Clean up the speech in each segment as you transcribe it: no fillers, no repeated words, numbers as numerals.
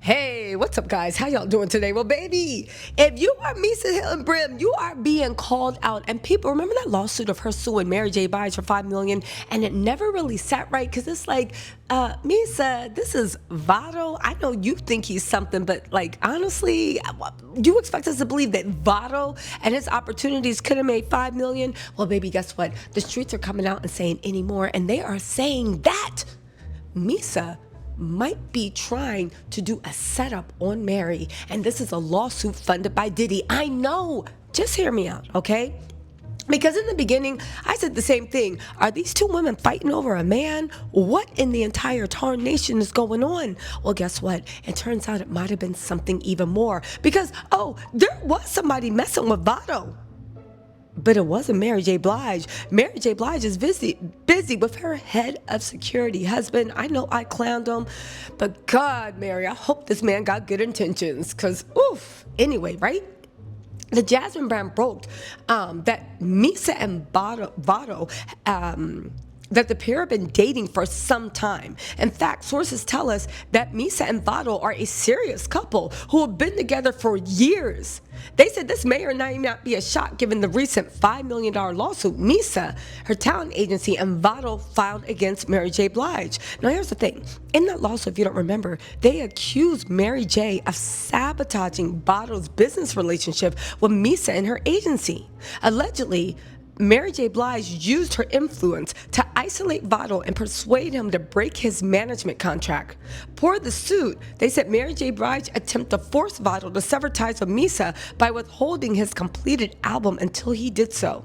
Hey, what's up, guys? How y'all doing today? Well, baby, if you are Misa Hill and Brim, you are being called out. And people, remember that lawsuit of her suing Mary J. Blige for $5 million, and it never really sat right because it's like, Misa, this is Vado. I know you think he's something, but like honestly, you expect us to believe that Vado and his opportunities could have made $5 million? Well, baby, guess what? The streets are coming out and saying anymore, and they are saying that Misa might be trying to do a setup on Mary, and this is a lawsuit funded by Diddy. I know. Just hear me out, okay? Because in the beginning, I said the same thing. Are these two women fighting over a man? What in the entire tarnation is going on? Well, guess what? It turns out it might have been something even more. Because, there was somebody messing with Vado. But it wasn't Mary J. Blige. Mary J. Blige is busy with her head of security husband. I know I clowned him, but God, Mary, I hope this man got good intentions. Cause oof. Anyway, right? The Jasmine brand broke that Misa and Vado that the pair have been dating for some time. In fact, sources tell us that Misa and Vado are a serious couple who have been together for years. They said this may or may not be a shock given the recent $5 million lawsuit Misa, her talent agency, and Vado filed against Mary J. Blige. Now, here's the thing. In that lawsuit, if you don't remember, they accused Mary J. of sabotaging Vado's business relationship with Misa and her agency. Allegedly, Mary J. Blige used her influence to isolate Vado and persuade him to break his management contract. Per the suit, they said Mary J. Blige attempted to force Vado to sever ties with Misa by withholding his completed album until he did so.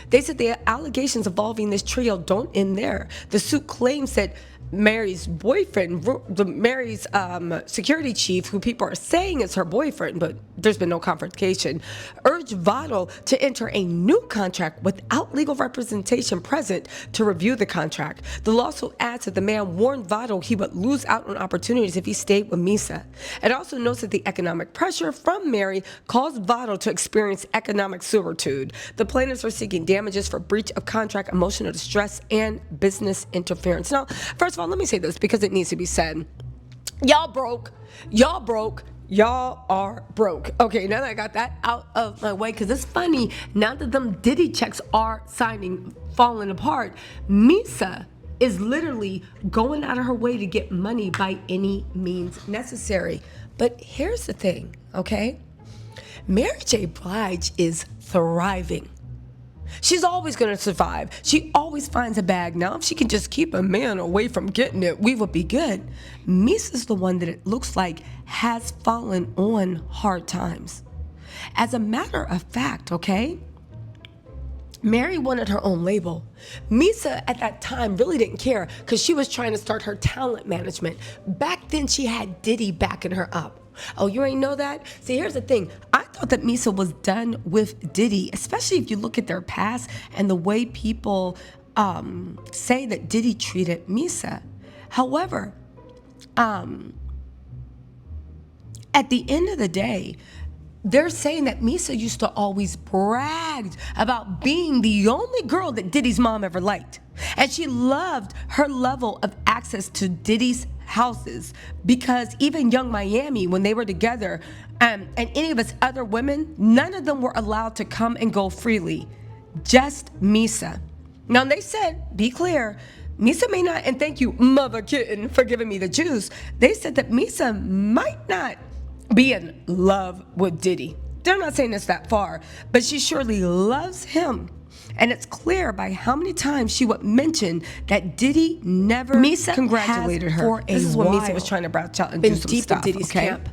They said the allegations involving this trio don't end there. The suit claims that Mary's boyfriend, Mary's security chief, who people are saying is her boyfriend, but there's been no confrontation, urged Vado to enter a new contract without legal representation present to review the contract. The lawsuit adds that the man warned Vado he would lose out on opportunities if he stayed with Misa. It also notes that the economic pressure from Mary caused Vado to experience economic servitude. The plaintiffs are seeking damages for breach of contract, emotional distress, and business interference. Now, first of all, let me say this because it needs to be said. Y'all broke. Y'all broke. Y'all are broke. Okay, now that I got that out of my way, because it's funny, now that them Diddy checks are falling apart, Misa is literally going out of her way to get money by any means necessary. But here's the thing, okay? Mary J. Blige is thriving. She's always going to survive. She always finds a bag. Now, if she can just keep a man away from getting it, we would be good. Misa's the one that it looks like has fallen on hard times. As a matter of fact, okay, Mary wanted her own label. Misa at that time really didn't care because she was trying to start her talent management. Back then, she had Diddy backing her up. Oh, you ain't know that? See, here's the thing. I thought that Misa was done with Diddy, especially if you look at their past and the way people say that Diddy treated Misa. However, at the end of the day, they're saying that Misa used to always brag about being the only girl that Diddy's mom ever liked. And she loved her level of access to Diddy's houses because even Young Miami, when they were together, and any of his other women, none of them were allowed to come and go freely. Just Misa. Now, they said, be clear, Misa may not, and thank you, Mother Kitten, for giving me the juice. They said that Misa might not be in love with Diddy. They're not saying it's that far, but she surely loves him. And it's clear by how many times she would mention that Diddy never congratulated her. This is when Misa was trying to branch out and do some deep stuff. in Diddy's camp.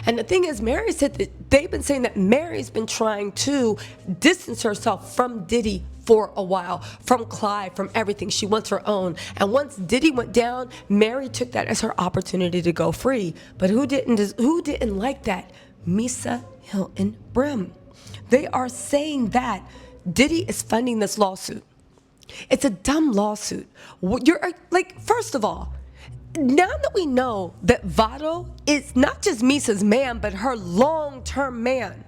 And the thing is, Mary said that they've been saying that Mary's been trying to distance herself from Diddy for a while, from Clyde, from everything. She wants her own. And once Diddy went down, Mary took that as her opportunity to go free. But who didn't like that? Misa Hill and Brim. They are saying that Diddy is funding this lawsuit. It's a dumb lawsuit. You're like, first of all, now that we know that Vado is not just Misa's man, but her long-term man,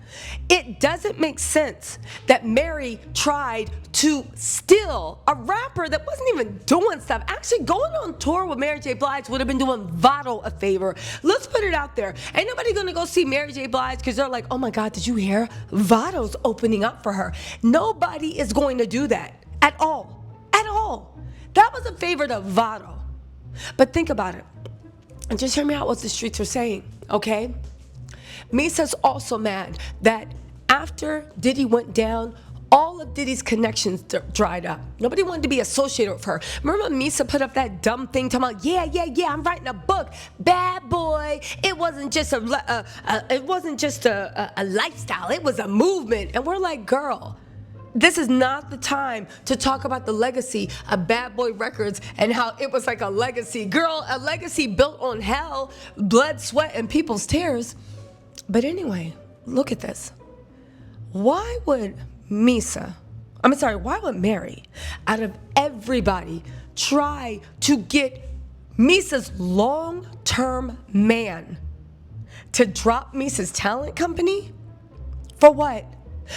it doesn't make sense that Mary tried to steal a rapper that wasn't even doing stuff. Actually, going on tour with Mary J. Blige would have been doing Vado a favor. Let's put it out there. Ain't nobody gonna go see Mary J. Blige because they're like, oh my God, did you hear? Vado's opening up for her. Nobody is going to do that at all. At all. That was a favor to Vado. But think about it, and just hear me out what the streets are saying, okay? Misa's also mad that after Diddy went down, all of Diddy's connections dried up. Nobody wanted to be associated with her. Remember when Misa put up that dumb thing talking about, yeah, I'm writing a book, bad boy. It wasn't just a lifestyle. It was a movement. And we're like, girl, this is not the time to talk about the legacy of Bad Boy Records and how it was like a legacy. Girl, a legacy built on hell, blood, sweat, and people's tears. But anyway, look at this. Why would Mary, out of everybody, try to get Misa's long-term man to drop Misa's talent company? For what?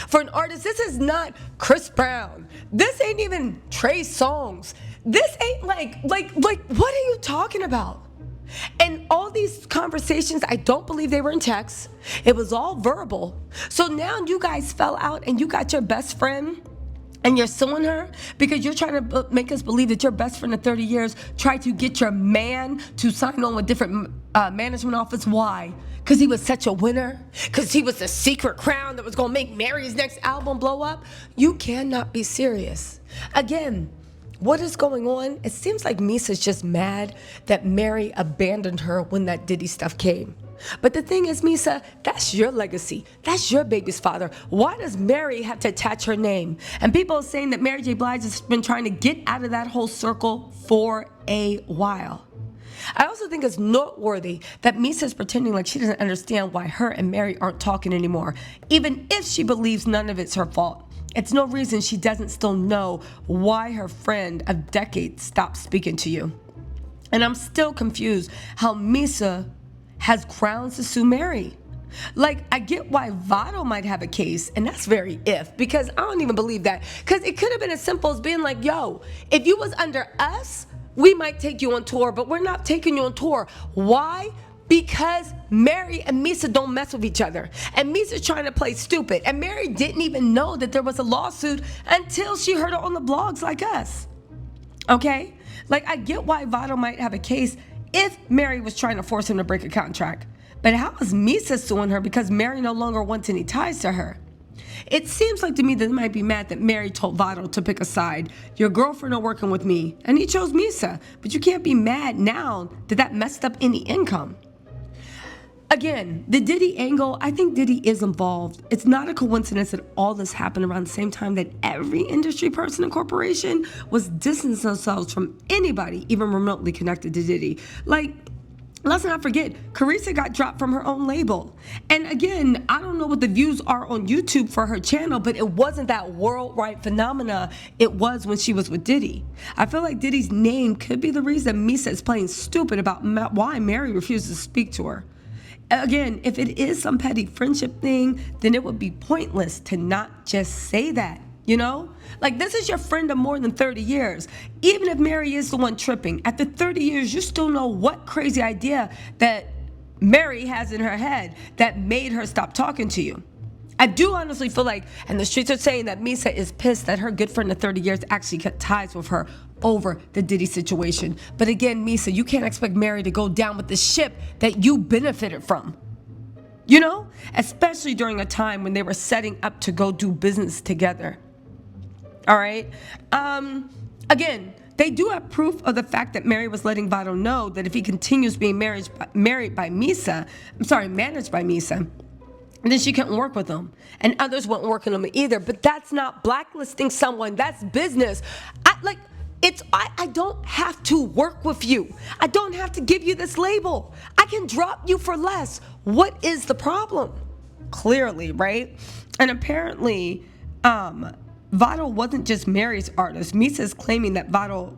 For an artist, this is not Chris Brown. This ain't even Trey Songz. This ain't like, what are you talking about? And all these conversations, I don't believe they were in text. It was all verbal. So now you guys fell out and you got your best friend and you're suing her because you're trying to make us believe that your best friend of 30 years tried to get your man to sign on with different management office. Why? Because he was such a winner? Because he was the secret crown that was going to make Mary's next album blow up? You cannot be serious. Again, what is going on? It seems like Misa's just mad that Mary abandoned her when that Diddy stuff came. But the thing is, Misa, that's your legacy. That's your baby's father. Why does Mary have to attach her name? And people are saying that Mary J. Blige has been trying to get out of that whole circle for a while. I also think it's noteworthy that Misa's pretending like she doesn't understand why her and Mary aren't talking anymore, even if she believes none of it's her fault. It's no reason she doesn't still know why her friend of decades stopped speaking to you. And I'm still confused how Misa has grounds to sue Mary. Like, I get why Vado might have a case, and that's very if, because I don't even believe that. Because it could have been as simple as being like, yo, if you was under us, we might take you on tour, but we're not taking you on tour. Why? Because Mary and Misa don't mess with each other. And Misa's trying to play stupid. And Mary didn't even know that there was a lawsuit until she heard it on the blogs like us. Okay? Like, I get why Vado might have a case if Mary was trying to force him to break a contract. But how is Misa suing her because Mary no longer wants any ties to her? It seems like to me that they might be mad that Mary told Vado to pick a side. Your girlfriend are working with me, and he chose Misa. But you can't be mad now that that messed up any income. Again, the Diddy angle, I think Diddy is involved. It's not a coincidence that all this happened around the same time that every industry person and corporation was distancing themselves from anybody even remotely connected to Diddy. Like, let's not forget, Carissa got dropped from her own label. And again, I don't know what the views are on YouTube for her channel, but it wasn't that worldwide phenomena it was when she was with Diddy. I feel like Diddy's name could be the reason Misa is playing stupid about why Mary refuses to speak to her. Again, if it is some petty friendship thing, then it would be pointless to not just say that, you know? Like, this is your friend of more than 30 years. Even if Mary is the one tripping, after 30 years, you still know what crazy idea that Mary has in her head that made her stop talking to you. I do honestly feel like, and the streets are saying that Misa is pissed that her good friend of 30 years actually cut ties with her over the Diddy situation. But again, Misa, you can't expect Mary to go down with the ship that you benefited from. You know? Especially during a time when they were setting up to go do business together. All right? Again, they do have proof of the fact that Mary was letting Vado know that if he continues being managed by Misa, then she couldn't work with him. And others won't work with him either. But that's not blacklisting someone. That's business. I don't have to work with you. I don't have to give you this label. I can drop you for less. What is the problem? Clearly, right? And apparently, Vado wasn't just Mary's artist. Misa is claiming that Vado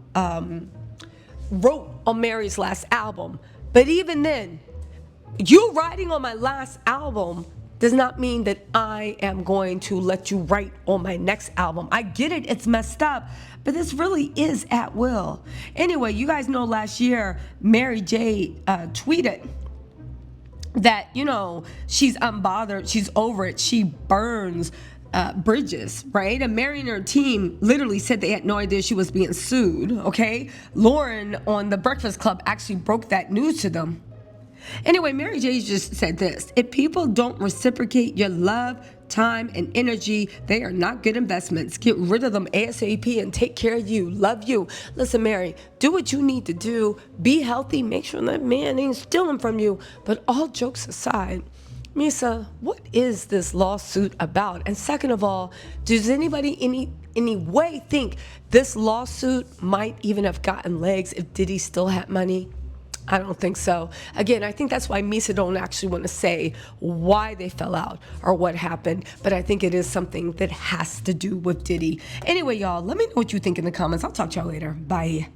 wrote on Mary's last album. But even then, you writing on my last album does not mean that I am going to let you write on my next album. I get it, it's messed up, but this really is at will. Anyway, you guys know last year, Mary J tweeted that, she's unbothered, she's over it, she burns bridges, right? And Mary and her team literally said they had no idea she was being sued, okay? Lauren on The Breakfast Club actually broke that news to them. Anyway, Mary J just said this: if people don't reciprocate your love, time, and energy, they are not good investments. Get rid of them ASAP and take care of you. Love you. Listen, Mary, do what you need to do. Be healthy. Make sure that man ain't stealing from you. But all jokes aside, Misa, what is this lawsuit about? And second of all, does anybody any way think this lawsuit might even have gotten legs if Diddy still had money? I don't think so. Again, I think that's why Misa don't actually want to say why they fell out or what happened, but I think it is something that has to do with Diddy. Anyway, y'all, let me know what you think in the comments. I'll talk to y'all later. Bye.